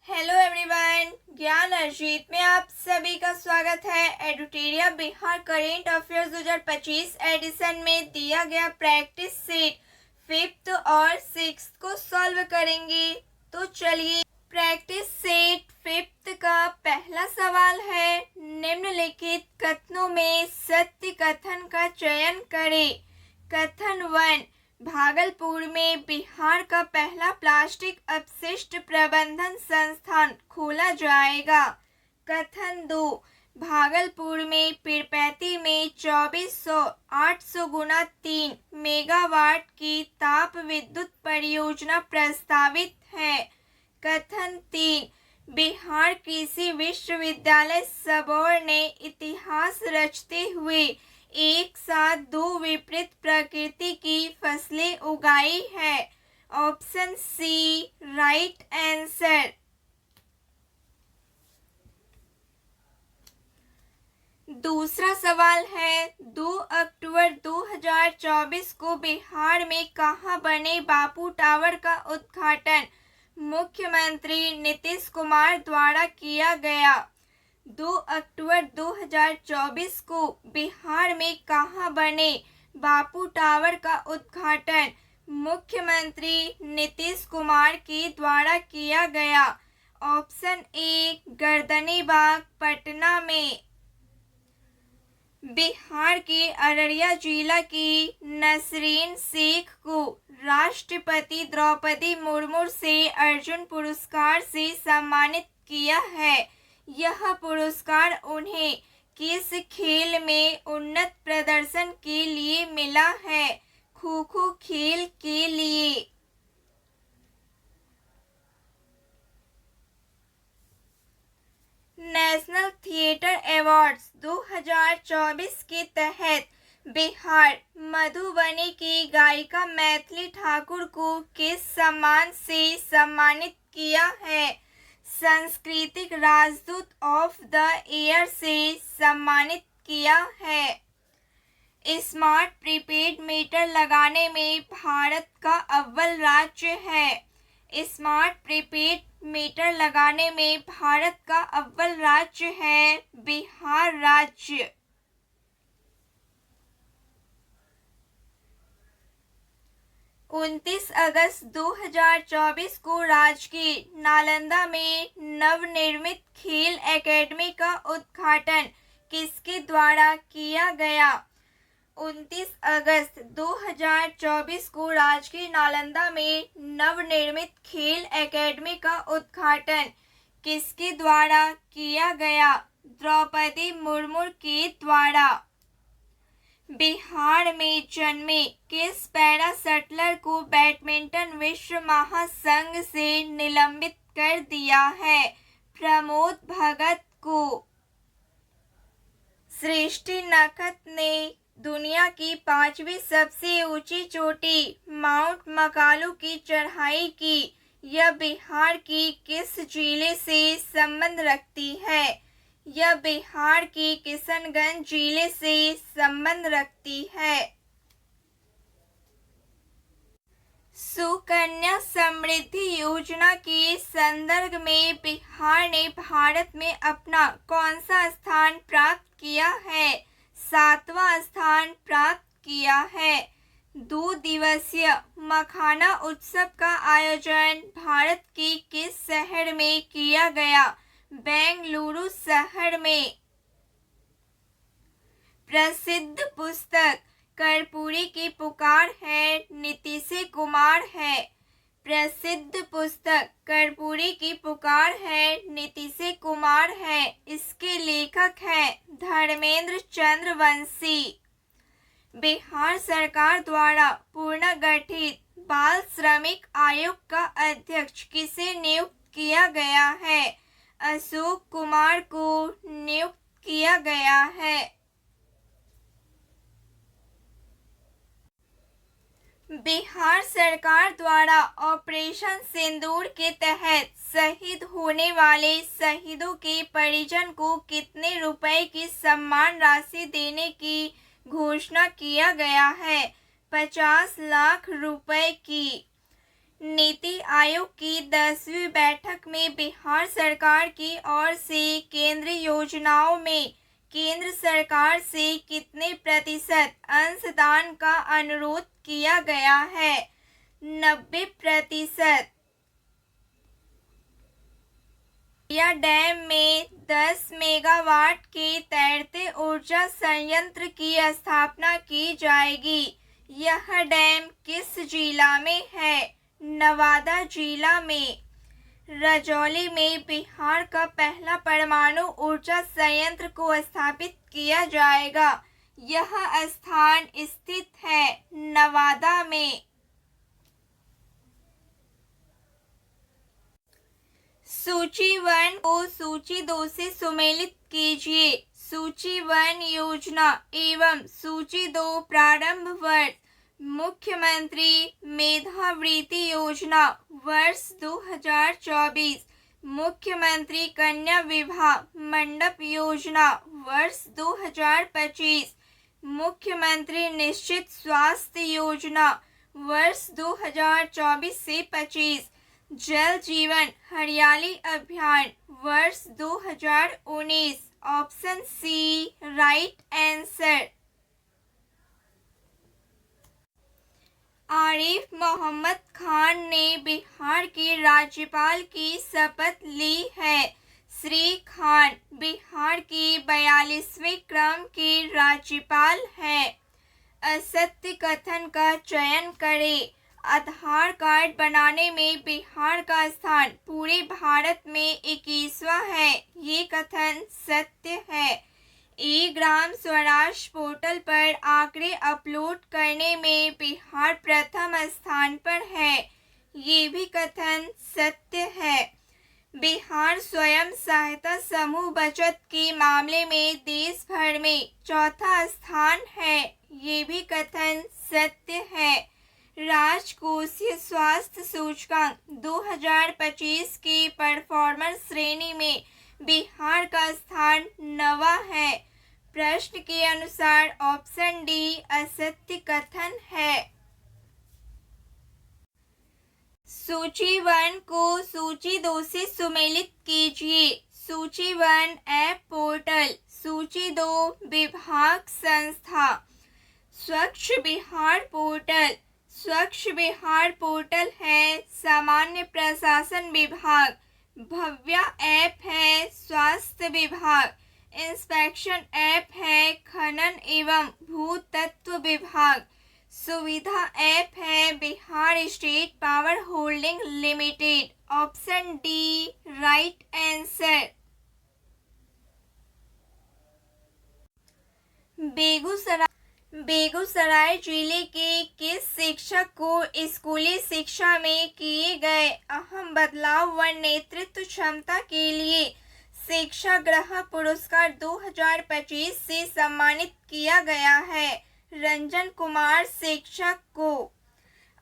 Hello everyone, ज्ञान अर्जित में आप सभी का स्वागत है। एडुटेरिया बिहार करेंट अफेयर्स 2025 एडिशन में दिया गया प्रैक्टिस सेट 5th और 6th को सॉल्व करेंगे। तो चलिए, प्रैक्टिस सेट 5th का पहला सवाल है, निम्नलिखित कथनों में सत्य कथन का चयन करें। कथन 1, भागलपुर में बिहार का पहला प्लास्टिक अपशिष्ट प्रबंधन संस्थान खोला जाएगा। कथन 2, भागलपुर में पीरपैंती में 2400 800 गुना 3 मेगावाट की ताप विद्युत परियोजना प्रस्तावित है। कथन 3, बिहार कृषि विश्वविद्यालय सबौर ने इतिहास रचते हुए एक साथ दो विपरीत प्रकृति की फसलें उगाई है। Option C right answer. दूसरा सवाल है, 2 अक्टूबर 2024 को बिहार में कहाँ बने बापू टावर का उद्घाटन मुख्यमंत्री नीतीश कुमार द्वारा किया गया। 2 अक्टूबर 2024 को बिहार में कहाँ बने बापू टावर का उद्घाटन मुख्यमंत्री नीतीश कुमार के द्वारा किया गया। ऑप्शन ए गर्दनीबाग पटना में। बिहार के अररिया जिला की नसरीन शेख को राष्ट्रपति द्रौपदी मुर्मू से अर्जुन पुरस्कार से सम्मानित किया है। यह पुरस्कार उन्हें किस खेल में उन्नत प्रदर्शन के लिए मिला है? खो खो खेल के लिए। नेशनल थिएटर अवार्ड्स 2024 के तहत बिहार मधुबनी की गायिका मैथिली ठाकुर को किस सम्मान से सम्मानित किया है? सांस्कृतिक राजदूत ऑफ द ईयर से सम्मानित किया है। स्मार्ट प्रीपेड मीटर लगाने में भारत का अव्वल राज्य है। स्मार्ट प्रीपेड मीटर लगाने में भारत का अव्वल राज्य है बिहार राज्य। उनतीस अगस्त 2024 को राजकीय नालंदा में नवनिर्मित खेल एकेडमी का उद्घाटन किसके द्वारा किया गया? 29 अगस्त 2024 को राजकीय नालंदा में नवनिर्मित खेल एकेडमी का उद्घाटन किसके द्वारा किया गया? द्रौपदी मुर्मू के द्वारा। बिहार में जन्मे किस पैरा शटलर को बैडमिंटन विश्व महासंघ से निलंबित कर दिया है? प्रमोद भगत को। सृष्टि नकथ ने दुनिया की 5वीं सबसे ऊंची चोटी माउंट मकालू की चढ़ाई की। यह बिहार की किस जिले से संबंध रखती है? यह बिहार के किशनगंज जिले से संबंध रखती है। सुकन्या समृद्धि योजना के संदर्भ में बिहार ने भारत में अपना कौन सा स्थान प्राप्त किया है? 7वां स्थान प्राप्त किया है। 2 दिवसीय मखाना उत्सव का आयोजन भारत के किस शहर में किया गया? बेंगलुरु शहर में। प्रसिद्ध पुस्तक कर्पूरी की पुकार है नीतीश कुमार है। प्रसिद्ध पुस्तक कर्पूरी की पुकार है नीतीश कुमार है। इसके लेखक हैं धर्मेंद्र चंद्रवंशी। बिहार सरकार द्वारा पुनर्गठित बाल श्रमिक आयोग का अध्यक्ष किसे नियुक्त किया गया है? अशोक कुमार को नियुक्त किया गया है। बिहार सरकार द्वारा ऑपरेशन सिंदूर के तहत शहीद होने वाले शहीदों के परिजन को कितने रुपए की सम्मान राशि देने की घोषणा किया गया है? 50 लाख रुपए की। नीति आयोग की 10वीं बैठक में बिहार सरकार की ओर से केंद्रीय योजनाओं में केंद्र सरकार से कितने प्रतिशत अंशदान का अनुरोध किया गया है? 90%। या डैम में 10 मेगावाट के तैरते ऊर्जा संयंत्र की स्थापना की जाएगी। यह डैम किस जिला में है? नवादा जिला में। रजौली में बिहार का पहला परमाणु ऊर्जा संयंत्र को स्थापित किया जाएगा। यह स्थान स्थित है नवादा में। सूची 1 को सूची 2 से सुमेलित कीजिए। सूची 1 योजना एवं सूची 2 प्रारंभ वर्ष। मुख्यमंत्री मेधावृत्ति योजना वर्ष 2024। मुख्यमंत्री कन्या विवाह मंडप योजना वर्ष 2025। मुख्यमंत्री निश्चित स्वास्थ्य योजना वर्ष 2024 से 25। जल जीवन हरियाली अभियान वर्ष 2019। Option C right answer. Arif Mohammad Khan ने बिहार के राज्यपाल की शपथ ली है। श्री खान बिहार के 42वें क्रम के राज्यपाल हैं। असत्य कथन का चयन करें। आधार कार्ड बनाने में बिहार का स्थान पूरे भारत में 21वां है। ये कथन सत्य है। ई ग्राम स्वराज पोर्टल पर आंकड़े अपलोड करने में बिहार प्रथम स्थान पर है। ये भी कथन सत्य है। बिहार स्वयं सहायता समूह बचत के मामले में देश भर में चौथा स्थान है। ये भी कथन सत्य है। राजकोषीय स्वास्थ्य सूचकांक 2025 की परफॉर्मेंस श्रेणी में बिहार का स्थान 9वां है। प्रश्न के अनुसार ऑप्शन डी असत्य कथन है। सूची 1 को सूची 2 से सुमेलित कीजिए। सूची 1 ऐप पोर्टल। सूची 2 विभाग संस्था। स्वच्छ बिहार पोर्टल। स्वच्छ बिहार पोर्टल है सामान्य प्रशासन विभाग। भव्या ऐप है स्वास्थ्य विभाग। इंस्पेक्शन ऐप है खनन एवं भूतत्व विभाग। सुविधा ऐप है Bihar state power holding limited. Option D right answer. Begusarai जिले के किस शिक्षक को स्कूली शिक्षा में किए गए अहम बदलाव व नेतृत्व क्षमता के लिए शिक्षा ग्रह पुरस्कार 2025 से सम्मानित किया गया है? रंजन कुमार शिक्षक को।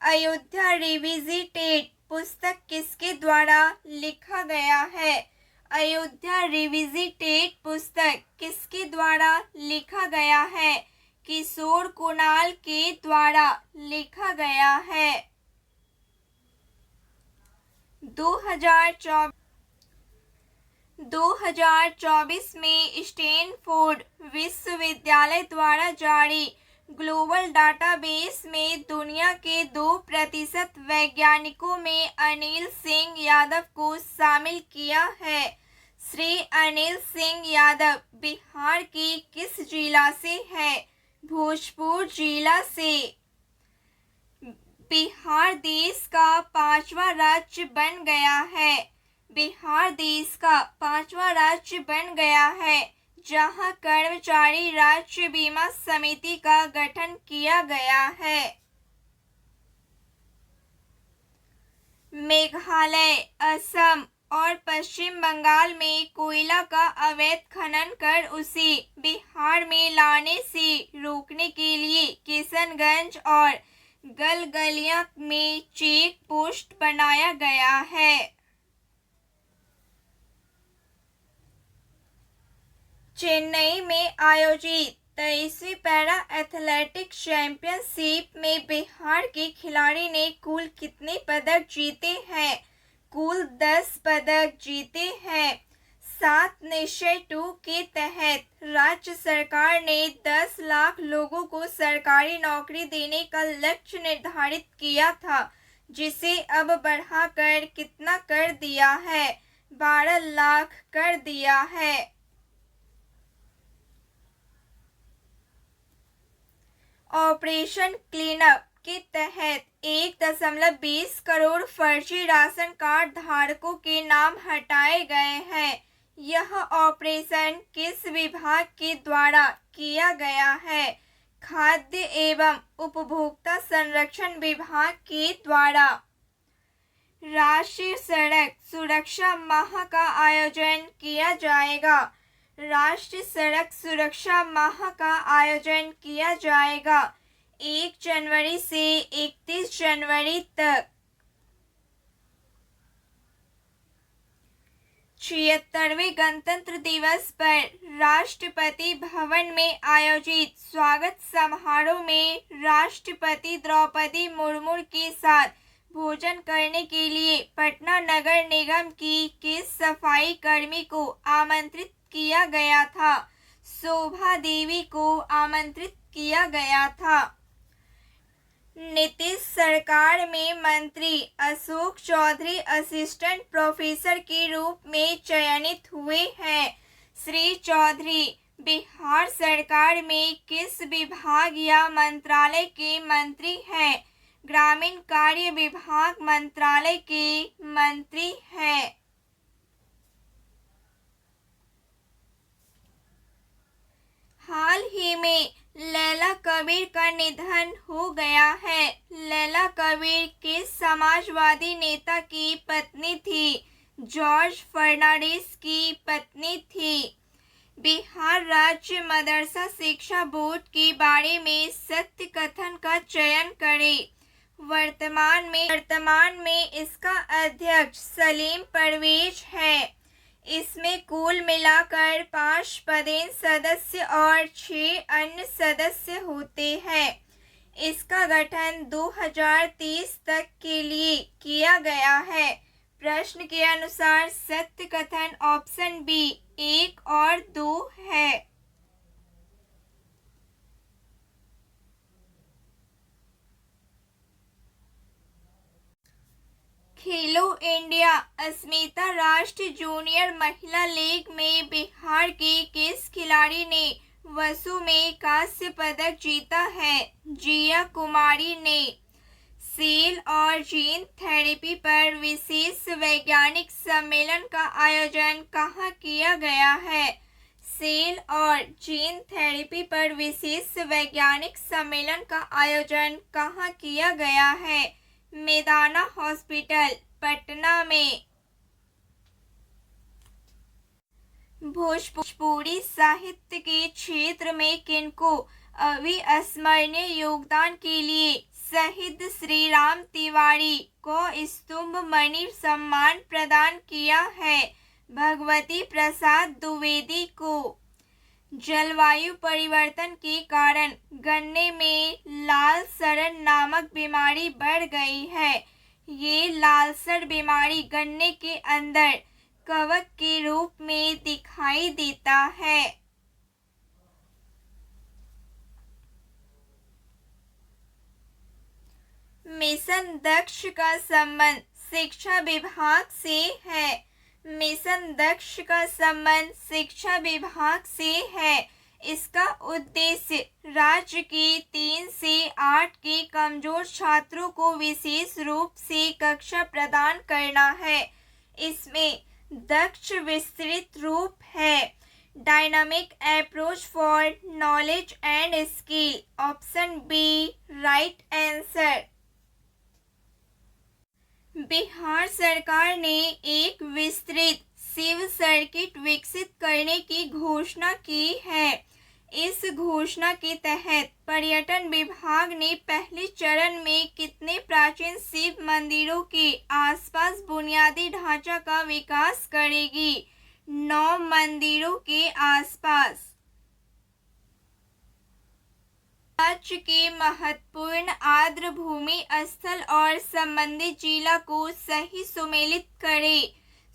अयोध्या रिविजिटेड पुस्तक किसके द्वारा लिखा गया है? अयोध्या रिविजिटेड पुस्तक किसके द्वारा लिखा गया है? किशोर कुणाल के द्वारा लिखा गया है। 2024 में स्टैनफोर्ड विश्वविद्यालय द्वारा जारी ग्लोबल डाटाबेस में दुनिया के 2% वैज्ञानिकों में अनिल सिंह यादव को शामिल किया है। श्री अनिल सिंह यादव बिहार के किस जिला से है? भोजपुर जिला से। बिहार देश का 5वां राज्य बन गया है। बिहार देश का 5वां राज्य बन गया है जहां कर्मचारी राज्य बीमा समिति का गठन किया गया है। मेघालय, असम और पश्चिम बंगाल में कोयला का अवैध खनन कर उसे बिहार में लाने से रोकने के लिए किशनगंज और गलगलिया में चेक पोस्ट बनाया गया है। चेन्नई में आयोजित 23वीं पैरा एथलेटिक्स चैंपियनशिप में बिहार के खिलाड़ी ने कुल कितने पदक जीते हैं? कुल 10 पदक जीते हैं। 7 निश्चय 2 के तहत राज्य सरकार ने 10 लाख लोगों को सरकारी नौकरी देने का लक्ष्य निर्धारित किया था, जिसे अब बढ़ाकर कितना कर दिया है? 12 लाख कर दिया है। ऑपरेशन क्लीनअप के तहत 1.20 करोड़ फर्जी राशन कार्ड धारकों के नाम हटाए गए हैं। यह ऑपरेशन किस विभाग के द्वारा किया गया है? खाद्य एवं उपभोक्ता संरक्षण विभाग के द्वारा। राष्ट्रीय सड़क सुरक्षा माह का आयोजन किया जाएगा। राष्ट्रीय सड़क सुरक्षा माह का आयोजन किया जाएगा 1 जनवरी से 31 जनवरी तक। 76वें गणतंत्र दिवस पर राष्ट्रपति भवन में आयोजित स्वागत समारोह में राष्ट्रपति द्रौपदी मुर्मू के साथ भोजन करने के लिए पटना नगर निगम की किस सफाई कर्मी को आमंत्रित किया गया था? शोभा देवी को आमंत्रित किया गया था। नीतीश सरकार में मंत्री अशोक चौधरी असिस्टेंट प्रोफेसर के रूप में चयनित हुए हैं। श्री चौधरी बिहार सरकार में किस विभाग या मंत्रालय के मंत्री हैं? ग्रामीण कार्य विभाग मंत्रालय के मंत्री हैं। हाल ही में लैला कबीर का निधन हो गया है। लैला कबीर किस समाजवादी नेता की पत्नी थी? जॉर्ज फर्नांडिस की पत्नी थी। बिहार राज्य मदरसा शिक्षा बोर्ड के बारे में सत्य कथन का चयन करें। वर्तमान में इसका अध्यक्ष सलीम परवेज है। इसमें कुल मिलाकर 5 पदेन सदस्य और 6 अन्य सदस्य होते हैं। इसका गठन 2030 तक के लिए किया गया है। प्रश्न के अनुसार सत्य कथन ऑप्शन बी 1 और 2 है। खेलो इंडिया अस्मिता राष्ट्रीय जूनियर महिला लीग में बिहार के किस खिलाड़ी ने वसु में कांस्य पदक जीता है? जिया कुमारी ने। सेल और जीन थेरेपी पर विशेष वैज्ञानिक सम्मेलन का आयोजन कहाँ किया गया है? सेल और जीन थेरेपी पर विशेष वैज्ञानिक सम्मेलन का आयोजन कहाँ किया गया है? मेदाना हॉस्पिटल पटना में। भोजपुरी साहित्य के क्षेत्र में किनको अविस्मरणीय योगदान के लिए शहीद श्री राम तिवारी को स्तंभ मणि सम्मान प्रदान किया है? भगवती प्रसाद द्विवेदी को। जलवायु परिवर्तन के कारण गन्ने में लाल सड़न नामक बीमारी बढ़ गई है। ये लालसर बीमारी गन्ने के अंदर कवक के रूप में दिखाई देता है। मिशन दक्ष का संबंध शिक्षा विभाग से है। मिशन दक्ष का संबंध शिक्षा विभाग से है। इसका उद्देश्य राज्य के 3 से 8 के कमजोर छात्रों को विशेष रूप से कक्षा प्रदान करना है। इसमें दक्ष विस्तृत रूप है। Dynamic approach for knowledge and skill option B right answer. Bihar सरकार ने एक विस्तृत शिव सर्किट विकसित करने की घोषणा की है। इस घोषणा के तहत पर्यटन विभाग ने पहले चरण में कितने प्राचीन शिव मंदिरों के आसपास बुनियादी ढांचा का विकास करेगी? 9 मंदिरों के आसपास। राज्य के महत्वपूर्ण आर्द्र भूमि स्थल और संबंधित जिला को सही सुमेलित करें।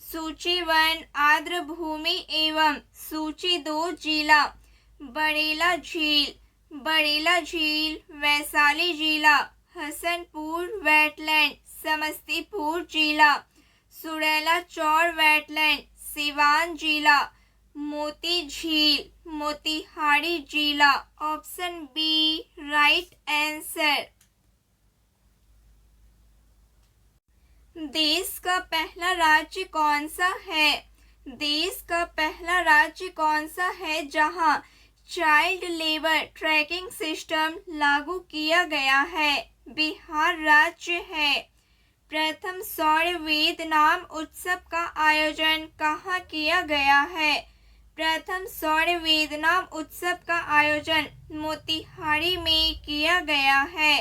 सूची 1 आर्द्र भूमि एवं सूची 2 जिला। बरेला झील, वैशाली जिला। हसनपुर वेटलैंड, समस्तीपुर जिला। सुरेला चौर वेटलैंड, सिवान जिला। मोती झील, मोतिहारी जिला। Option B right answer. देश का पहला राज्य कौन सा है? देश का पहला राज्य कौन सा है जहां चाइल्ड लेबर ट्रैकिंग सिस्टम लागू किया गया है? बिहार राज्य है। प्रथम सौर वेद नाम उत्सव का आयोजन कहाँ किया गया है? प्रथम सौर वेद नाम उत्सव का आयोजन मोतिहारी में किया गया है।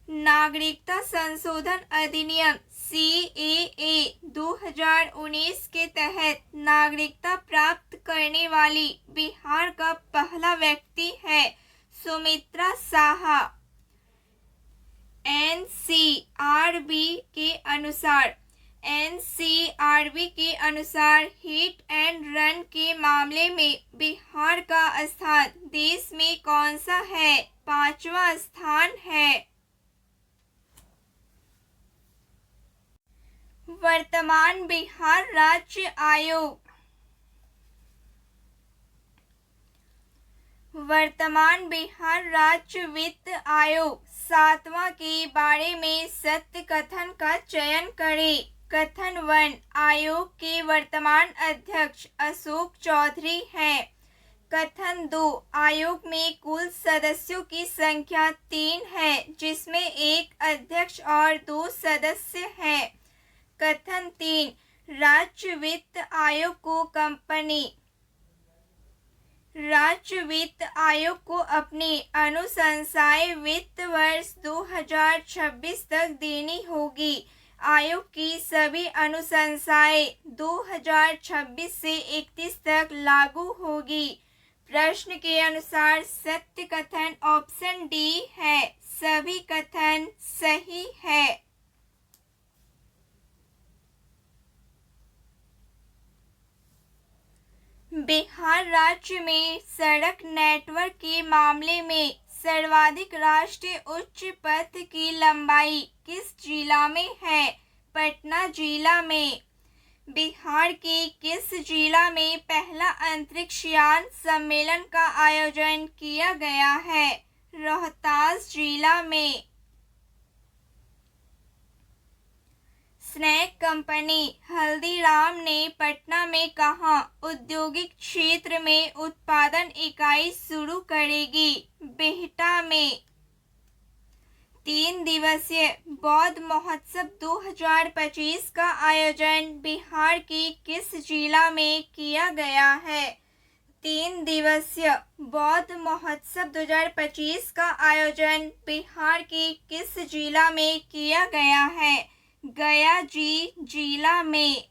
नागरिकता संशोधन अधिनियम CAA 2019 के तहत नागरिकता प्राप्त करने वाली बिहार का पहला व्यक्ति है सुमित्रा साहा। NCRB के अनुसार हिट एंड रन के मामले में बिहार का स्थान देश में कौन सा है? 5वां स्थान है। वर्तमान बिहार राज्य आयोग। वर्तमान बिहार राज्य वित्त आयोग 7वां के बारे में सत्य कथन का चयन करें। कथन 1 आयोग के वर्तमान अध्यक्ष अशोक चौधरी हैं। कथन 2 आयोग में कुल सदस्यों की संख्या 3 है जिसमें एक अध्यक्ष और 2 सदस्य हैं। कथन 3 राज्य वित्त आयोग को अपनी अनुशंसाएं वित्त वर्ष 2026 तक देनी होगी। आयोग की सभी अनुशंसाएं 2026 से 31 तक लागू होगी। प्रश्न के अनुसार सत्य कथन ऑप्शन डी है। सभी कथन सही है। बिहार राज्य में सड़क नेटवर्क के मामले में सर्वाधिक राष्ट्रीय उच्च पथ की लंबाई किस जिला में है? पटना जिला में। बिहार के किस जिला में पहला अंतरिक्ष यान सम्मेलन का आयोजन किया गया है? रोहतास जिला में। स्नैक कंपनी हल्दीराम ने पटना में कहाँ औद्योगिक क्षेत्र में उत्पादन इकाई शुरू करेगी? बिहटा में। 3 दिवसीय बौद्ध महोत्सव 2025 का आयोजन बिहार के किस जिला में किया गया है? 3 दिवसीय बौद्ध महोत्सव 2025 का आयोजन बिहार के किस जिला में किया गया है? गया जिला में।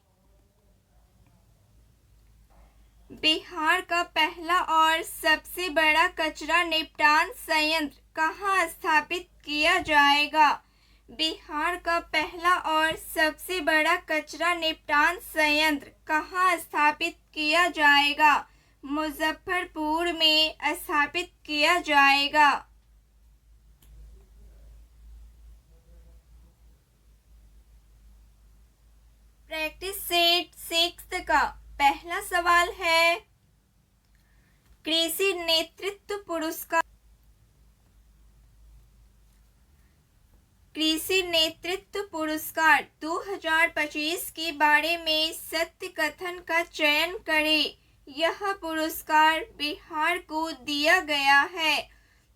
बिहार का पहला और सबसे बड़ा कचरा निपटान संयंत्र कहाँ स्थापित किया जाएगा? बिहार का पहला और सबसे बड़ा कचरा निपटान संयंत्र कहाँ स्थापित किया जाएगा? मुजफ्फरपुर में स्थापित किया जाएगा। प्रैक्टिस सेट 6 का पहला सवाल है कृषि नेतृत्व पुरस्कार। कृषि नेतृत्व पुरस्कार 2025 के बारे में सत्य कथन का चयन करें। यह पुरस्कार बिहार को दिया गया है।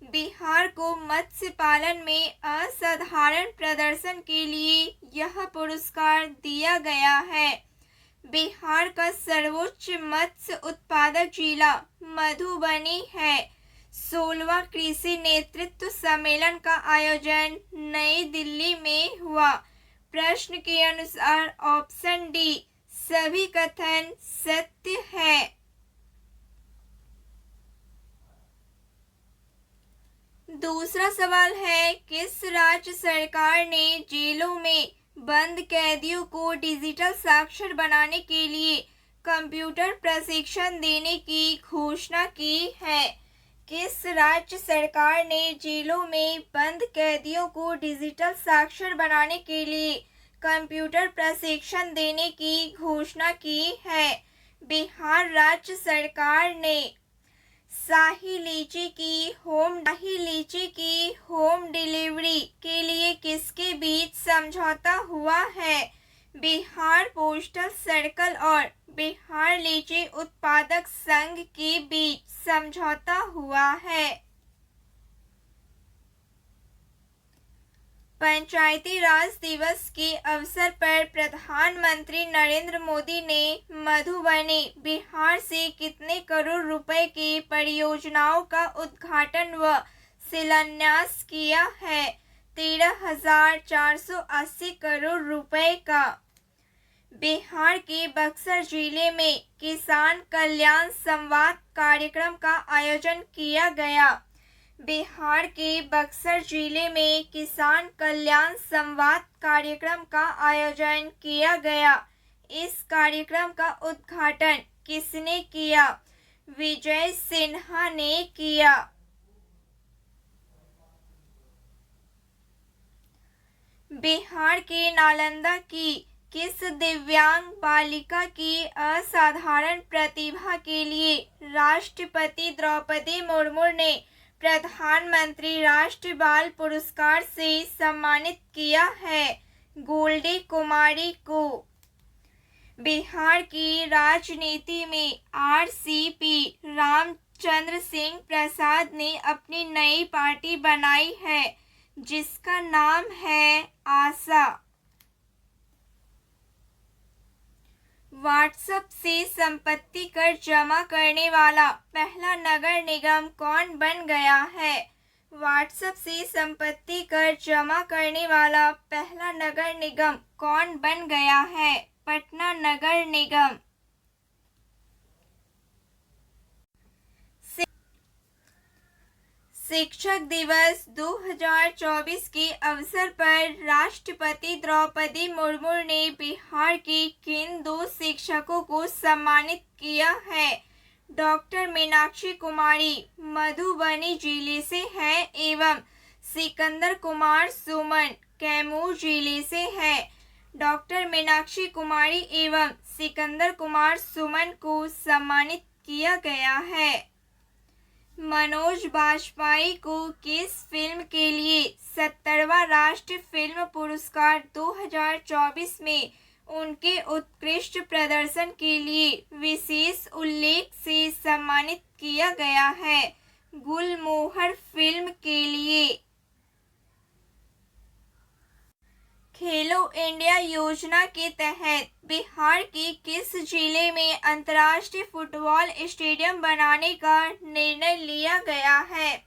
बिहार को मत्स्य पालन में असाधारण प्रदर्शन के लिए यह पुरस्कार दिया गया है। बिहार का सर्वोच्च मत्स्य उत्पादक जिला मधुबनी है। 16वां कृषि नेतृत्व सम्मेलन का आयोजन नई दिल्ली में हुआ। प्रश्न के अनुसार ऑप्शन डी सभी कथन सत्य है। दूसरा सवाल है, किस राज्य सरकार ने जेलों में बंद कैदियों को डिजिटल साक्षर बनाने के लिए कंप्यूटर प्रशिक्षण देने की घोषणा की है? किस राज्य सरकार ने जेलों में बंद कैदियों को डिजिटल साक्षर बनाने के लिए कंप्यूटर प्रशिक्षण देने की घोषणा की है? बिहार राज्य सरकार ने शाही लीची की होम डिलीवरी के लिए किसके बीच समझौता हुआ है? बिहार पोस्टल सर्कल और बिहार लीची उत्पादक संघ के बीच समझौता हुआ है। पंचायती राज दिवस के अवसर पर प्रधानमंत्री नरेंद्र मोदी ने मधुबनी, बिहार से कितने करोड़ रुपए की परियोजनाओं का उद्घाटन व शिलान्यास किया है? 13,480 करोड़ रुपए का। बिहार के बक्सर जिले में किसान कल्याण संवाद कार्यक्रम का आयोजन किया गया। बिहार के बक्सर जिले में किसान कल्याण संवाद कार्यक्रम का आयोजन किया गया। इस कार्यक्रम का उद्घाटन किसने किया? विजय सिन्हा ने किया। बिहार के नालंदा की किस दिव्यांग बालिका की असाधारण प्रतिभा के लिए राष्ट्रपति द्रौपदी मुर्मू ने प्रधानमंत्री राष्ट्रीय बाल पुरस्कार से सम्मानित किया है? गोल्डी कुमारी को। बिहार की राजनीति में आरसीपी रामचंद्र सिंह प्रसाद ने अपनी नई पार्टी बनाई है, जिसका नाम है आशा। व्हाट्सएप से संपत्ति कर जमा करने वाला पहला नगर निगम कौन बन गया है? व्हाट्सएप से संपत्ति कर जमा करने वाला पहला नगर निगम कौन बन गया है? पटना नगर निगम। शिक्षक दिवस 2024 के अवसर पर राष्ट्रपति द्रौपदी मुर्मू ने बिहार के किन 2 शिक्षकों को सम्मानित किया है? डॉक्टर मीनाक्षी कुमारी मधुबनी जिले से हैं एवं सिकंदर कुमार सुमन कैमूर जिले से हैं। डॉक्टर मीनाक्षी कुमारी एवं सिकंदर कुमार सुमन को सम्मानित किया गया है। मनोज बाजपेयी को किस फिल्म के लिए 70वां राष्ट्रीय फिल्म पुरस्कार 2024 में उनके उत्कृष्ट प्रदर्शन के लिए विशेष उल्लेख से सम्मानित किया गया है? गुलमोहर फिल्म के लिए। खेलो इंडिया योजना के तहत बिहार के किस जिले में अंतर्राष्ट्रीय फुटबॉल स्टेडियम बनाने का निर्णय लिया गया है?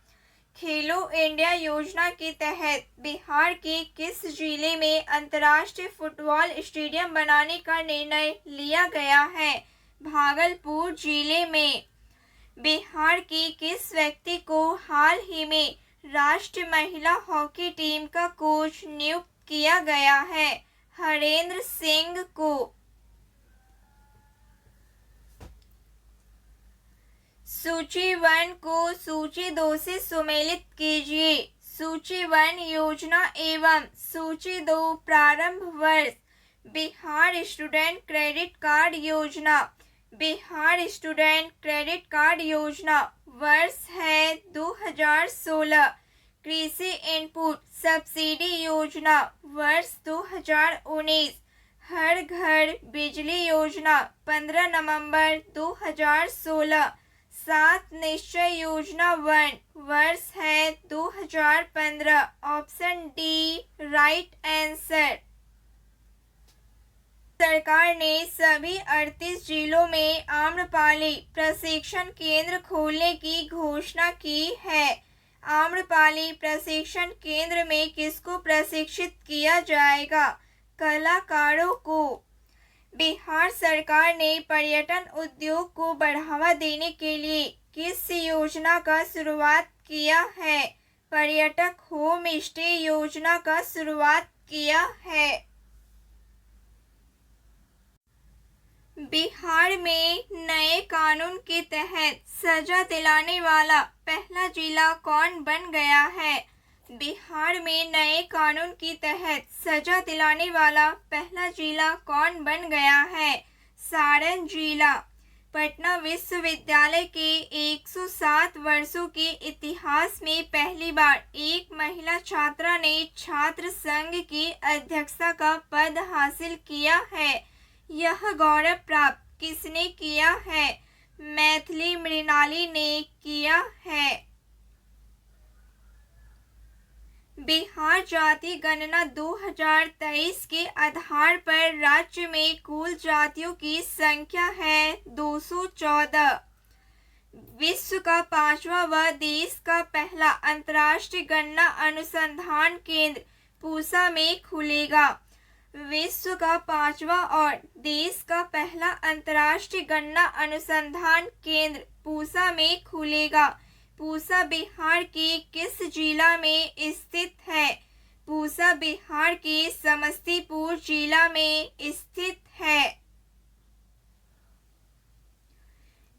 खेलो इंडिया योजना के तहत बिहार के किस जिले में अंतर्राष्ट्रीय फुटबॉल स्टेडियम बनाने का निर्णय लिया गया है? भागलपुर जिले में। बिहार के किस व्यक्ति को हाल ही में राष्ट्रीय महिला हॉकी टीम का कोच नियुक्त किया गया है? हरेंद्र सिंह को। सूची 1 को सूची 2 से सुमेलित कीजिए। सूची 1 योजना एवं सूची 2 प्रारंभ वर्ष। बिहार स्टूडेंट क्रेडिट कार्ड योजना। बिहार स्टूडेंट क्रेडिट कार्ड योजना वर्ष है 2016। कृषि इनपुट सब्सिडी योजना वर्ष 2019। हर घर बिजली योजना 15 नवंबर 2016। 7 निश्चय योजना 1 वर्ष है 2015। Option D right answer. सरकार ने सभी 38 जिलों में आम्रपाली प्रशिक्षण केंद्र खोलने की घोषणा की है। आम्रपाली प्रशिक्षण केंद्र में किसको प्रशिक्षित किया जाएगा? कलाकारों को। बिहार सरकार ने पर्यटन उद्योग को बढ़ावा देने के लिए किस योजना का शुरुआत किया है? पर्यटक होम स्टे योजना का शुरुआत किया है। बिहार में नए कानून के तहत सजा दिलाने वाला पहला जिला कौन बन गया है? बिहार में नए कानून के तहत सजा दिलाने वाला पहला जिला कौन बन गया है? सारण जिला। पटना विश्वविद्यालय के 107 वर्षों के इतिहास में पहली बार एक महिला छात्रा ने छात्र संघ की अध्यक्षता का पद हासिल किया है। यह गौरव प्राप्त किसने किया है? मैथिली मृणाली ने किया है। बिहार जाति गणना 2023 के आधार पर राज्य में कुल जातियों की संख्या है 214। विश्व का 5वां व देश का पहला अंतर्राष्ट्रीय गन्ना अनुसंधान केंद्र पूसा में खुलेगा। विश्व का 5वां और देश का पहला अंतर्राष्ट्रीय गन्ना अनुसंधान केंद्र पूसा में खुलेगा। पूसा बिहार के किस जिला में स्थित है? पूसा बिहार के समस्तीपुर जिला में स्थित है।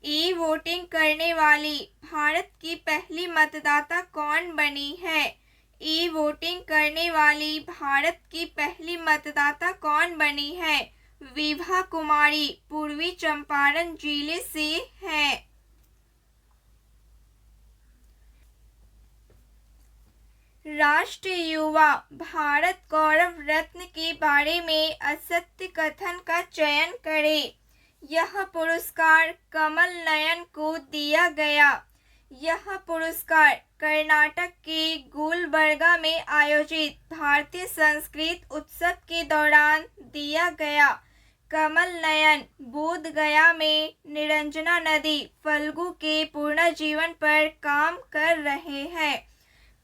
ई वोटिंग करने वाली भारत की पहली मतदाता कौन बनी है? ई वोटिंग करने वाली भारत की पहली मतदाता कौन बनी है? विभा कुमारी पूर्वी चंपारण जिले से है। राष्ट्रीय युवा भारत गौरव रत्न के बारे में असत्य कथन का चयन करें। यह पुरस्कार कमल नयन को दिया गया। यह पुरस्कार कर्नाटक के गुलबर्गा में आयोजित भारतीय संस्कृत उत्सव के दौरान दिया गया। कमल नयन बोध गया में निरंजना नदी फल्गु के पुनर्जीवन पर काम कर रहे हैं।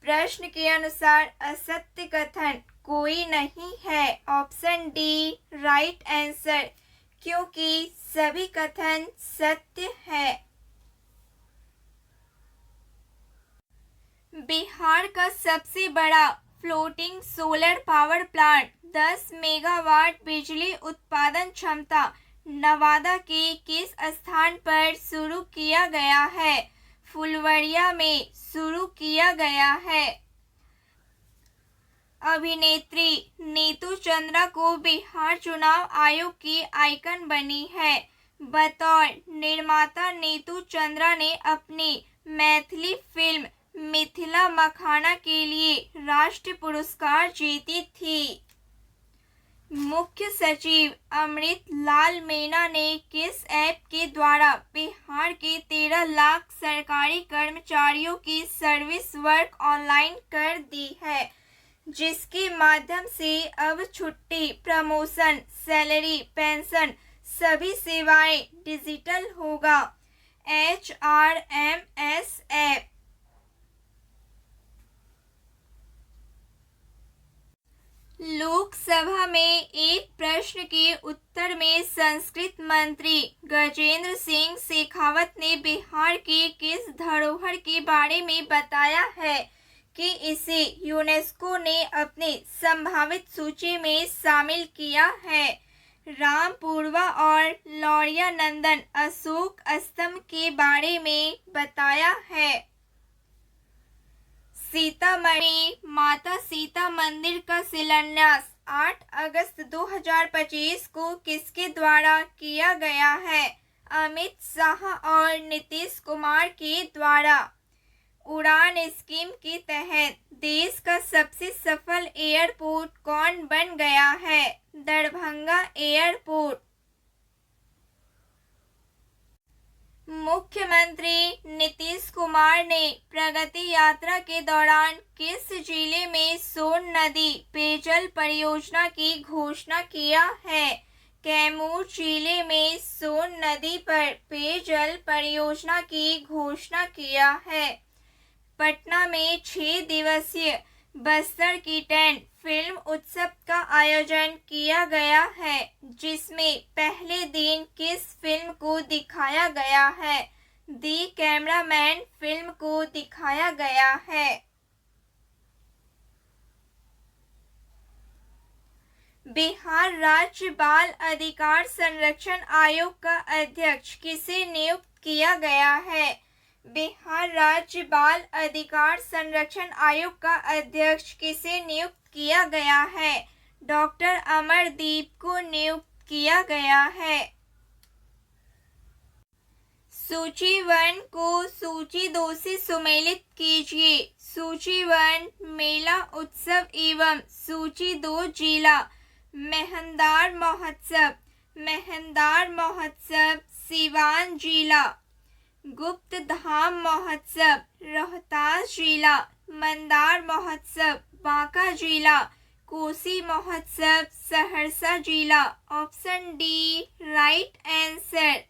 प्रश्न के अनुसार असत्य कथन कोई नहीं है। ऑप्शन डी राइट आंसर, क्योंकि सभी कथन सत्य है। बिहार का सबसे बड़ा floating solar power plant 10 megawatt बिजली उत्पादन क्षमता नवादा के किस स्थान पर शुरू किया गया है? फुलवरिया में शुरू किया गया है। अभिनेत्री नीतू चंद्रा को बिहार चुनाव आयोग की आइकन बनी है। बतौर निर्माता नीतू चंद्रा ने अपनी मैथिली फिल्म मिथिला मखाना के लिए राष्ट्रीय पुरस्कार जीती थी। मुख्य सचिव अमृत लाल मीणा ने किस ऐप के द्वारा बिहार के 13 लाख सरकारी कर्मचारियों की सर्विस वर्क ऑनलाइन कर दी है, जिसके माध्यम से अब छुट्टी, प्रमोशन, सैलरी, पेंशन सभी सेवाएं डिजिटल होगा। HRMS app. लोकसभा में एक प्रश्न के उत्तर में संस्कृत मंत्री गजेंद्र सिंह शेखावत ने बिहार के किस धरोहर के बारे में बताया है कि इसे यूनेस्को ने अपनी संभावित सूची में शामिल किया है? रामपुरवा और लौरिया नंदन अशोक स्तंभ के बारे में बताया है। सीतामढ़ी माता सीता मंदिर का शिलान्यास 8 अगस्त 2025 को किसके द्वारा किया गया है? अमित शाह और नीतीश कुमार के द्वारा। उड़ान स्कीम के तहत देश का सबसे सफल एयरपोर्ट कौन बन गया है? दरभंगा एयरपोर्ट। मुख्यमंत्री नीतीश कुमार ने प्रगति यात्रा के दौरान किस जिले में सोन नदी पेयजल परियोजना की घोषणा किया है? कैमूर जिले में सोन नदी पर पेयजल परियोजना की घोषणा किया है। पटना में 6 दिवसीय बस्तर की टेंट फिल्म उत्सव का आयोजन किया गया है, जिसमें पहले दिन किस फिल्म को दिखाया गया है? दी कैमरामैन फिल्म को दिखाया गया है। बिहार राज्य बाल अधिकार संरक्षण आयोग का अध्यक्ष किसे नियुक्त किया गया है? बिहार राज्य बाल अधिकार संरक्षण आयोग का अध्यक्ष किसे नियुक्त किया गया है? डॉक्टर अमरदीप को नियुक्त किया गया है। सूची 1 को सूची 2 से सुमेलित कीजिए। सूची 1 मेला उत्सव एवं सूची 2 जिला। मेहंदार महोत्सव। मेहंदार महोत्सव सिवान जिला। गुप्त धाम महोत्सव रोहतास जिला। मंदार महोत्सव बांका जिला। कोसी महोत्सव सहरसा जिला। Option D right answer.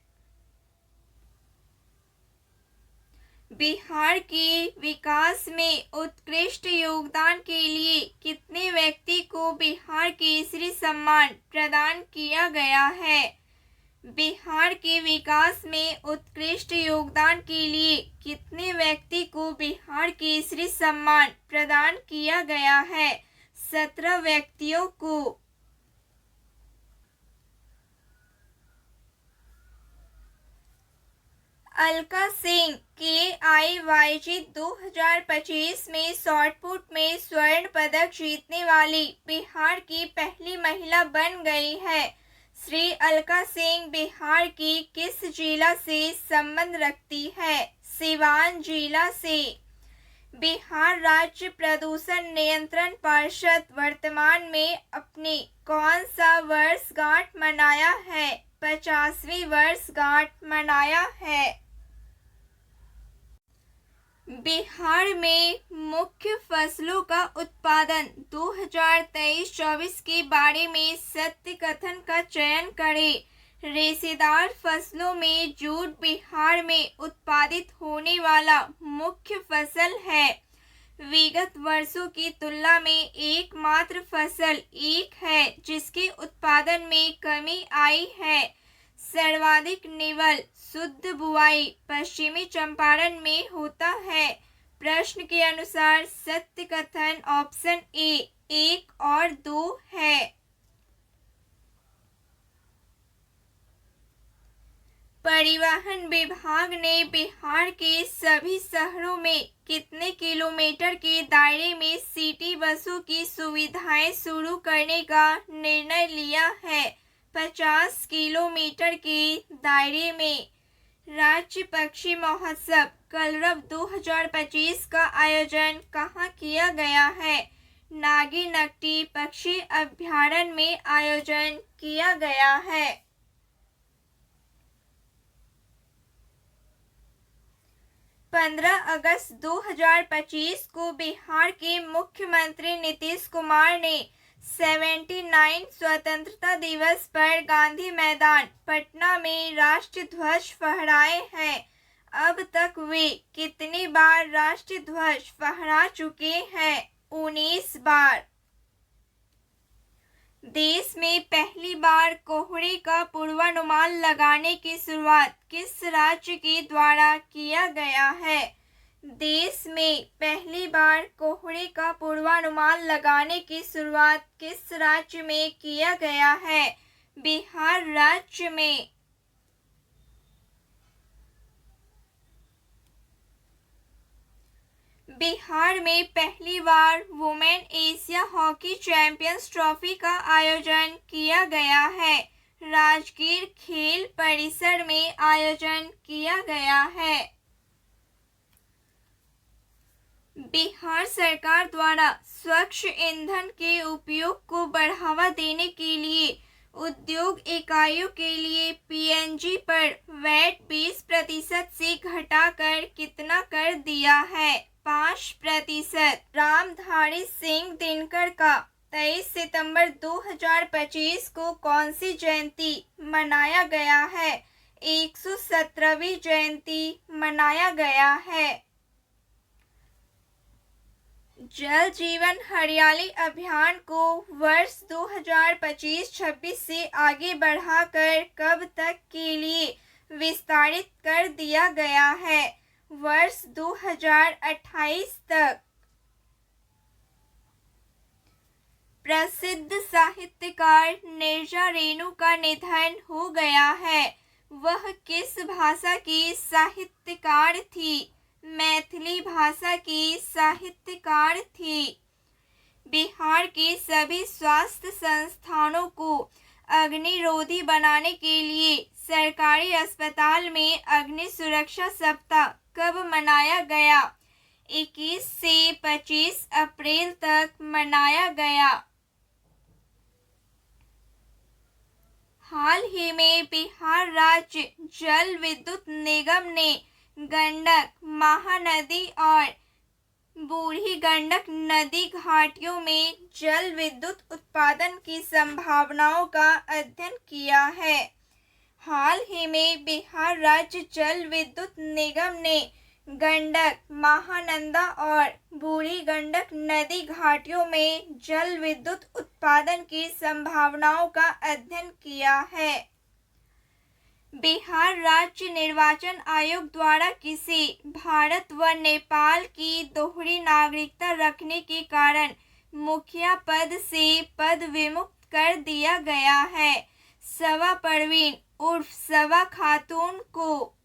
Bihar के विकास में उत्कृष्ट योगदान के लिए कितने व्यक्ति को बिहार केसरी सम्मान प्रदान किया गया है? बिहार के विकास में उत्कृष्ट योगदान के लिए कितने व्यक्ति को बिहार केसरी सम्मान प्रदान किया गया है? 17 व्यक्तियों को। अलका सिंह KIYG 2025 में शॉटपुट में स्वर्ण पदक जीतने वाली बिहार की पहली महिला बन गई है। श्री अलका सिंह बिहार की किस जिला से संबंध रखती है? सिवान जिला से। बिहार राज्य प्रदूषण नियंत्रण परिषद वर्तमान में अपनी कौन सा वर्षगांठ मनाया है? 50वीं वर्षगांठ मनाया है। बिहार में मुख्य फसलों का उत्पादन 2023-24 के बारे में सत्य कथन का चयन करें। रेशेदार फसलों में जूट बिहार में उत्पादित होने वाला मुख्य फसल है। विगत वर्षों की तुलना में एकमात्र फसल एक है जिसके उत्पादन में कमी आई है। सर्वाधिक निवल शुद्ध बुआई पश्चिमी चंपारण में होता है। प्रश्न के अनुसार सत्य कथन ऑप्शन ए 1 और 2 है। परिवहन विभाग ने बिहार के सभी शहरों में कितने किलोमीटर के दायरे में सिटी बसों की सुविधाएं शुरू करने का निर्णय लिया है? 50 किलोमीटर के दायरे में। राज्य पक्षी महोत्सव कलरव 2025 का आयोजन कहाँ किया गया है? नागीनट्टी पक्षी अभ्यारण्य में आयोजन किया गया है। 15 अगस्त 2025 को बिहार के मुख्यमंत्री नीतीश कुमार ने 79 स्वतंत्रता दिवस पर गांधी मैदान पटना में राष्ट्रीय ध्वज फहराए हैं। अब तक वे कितनी बार राष्ट्रीय ध्वज फहरा चुके हैं? 19 बार। देश में पहली बार कोहरे का पूर्वानुमान लगाने की शुरुआत किस राज्य के द्वारा किया गया है? देश में पहली बार कोहरे का पूर्वानुमान लगाने की शुरुआत किस राज्य में किया गया है? बिहार राज्य में। बिहार में पहली बार women Asia hockey champions trophy का आयोजन किया गया है। राजगीर खेल परिसर में आयोजन किया गया है। बिहार सरकार द्वारा स्वच्छ ईंधन के उपयोग को बढ़ावा देने के लिए उद्योग इकाइयों के लिए PNG पर वैट 20% से घटाकर कितना कर दिया है? 5%। रामधारी सिंह दिनकर का 23 सितंबर 2025 को कौन सी जयंती मनाया गया है? 117वीं जयंती मनाया गया है। जल जीवन हरियाली अभियान को वर्ष 2025-26 से आगे बढ़ाकर कब तक के लिए विस्तारित कर दिया गया है? वर्ष 2028 तक। प्रसिद्ध साहित्यकार नीरजा रेणु का निधन हो गया है। वह किस भाषा की साहित्यकार थी? मैथिली भाषा की साहित्यकार थी। बिहार के सभी स्वास्थ्य संस्थानों को अग्निरोधी बनाने के लिए सरकारी अस्पताल में अग्नि सुरक्षा सप्ताह कब मनाया गया? 21 से 25 अप्रैल तक मनाया गया। हाल ही में बिहार राज्य जल विद्युत निगम ने गंडक महानदी और बूढ़ी गंडक नदी घाटियों में जल विद्युत उत्पादन की संभावनाओं का अध्ययन किया है। हाल ही में बिहार राज्य जल विद्युत निगम ने गंडक महानंदा और बूढ़ी गंडक नदी घाटियों में जल विद्युत उत्पादन की संभावनाओं का अध्ययन किया है। बिहार राज्य निर्वाचन आयोग द्वारा किसी भारत व नेपाल की दोहरी नागरिकता रखने के कारण मुखिया पद से पद विमुक्त कर दिया गया है। सवा परवीन उर्फ सवा खातून को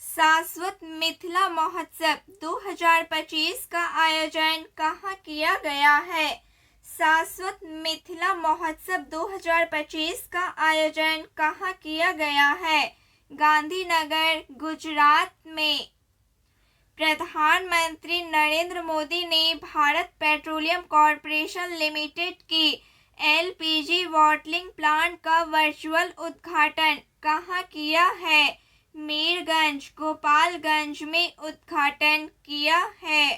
शाश्वत मिथिला महोत्सव 2025 का आयोजन कहाँ किया गया है? शाश्वत मिथिला महोत्सव 2025 का आयोजन कहाँ किया गया है? गांधीनगर, गुजरात में। प्रधानमंत्री नरेंद्र मोदी ने भारत पेट्रोलियम कॉर्पोरेशन लिमिटेड की एलपीजी बॉटलिंग प्लांट का वर्चुअल उद्घाटन कहाँ किया है? मीरगंज, गोपालगंज में उद्घाटन किया है।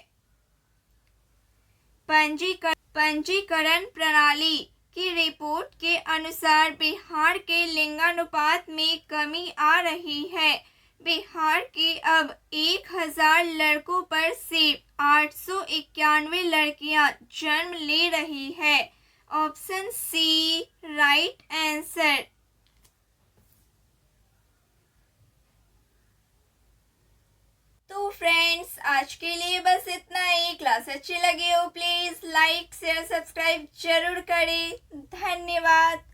पंजीकरण प्रणाली की रिपोर्ट के अनुसार बिहार के लिंगानुपात में कमी आ रही है। बिहार के अब 1000 लड़कों पर सिर्फ 891 लड़कियां जन्म ले रही है। Option C right answer. तो फ्रेंड्स, आज के लिए बस इतना ही। क्लास अच्छी लगी हो प्लीज लाइक शेयर सब्सक्राइब जरूर करें। धन्यवाद।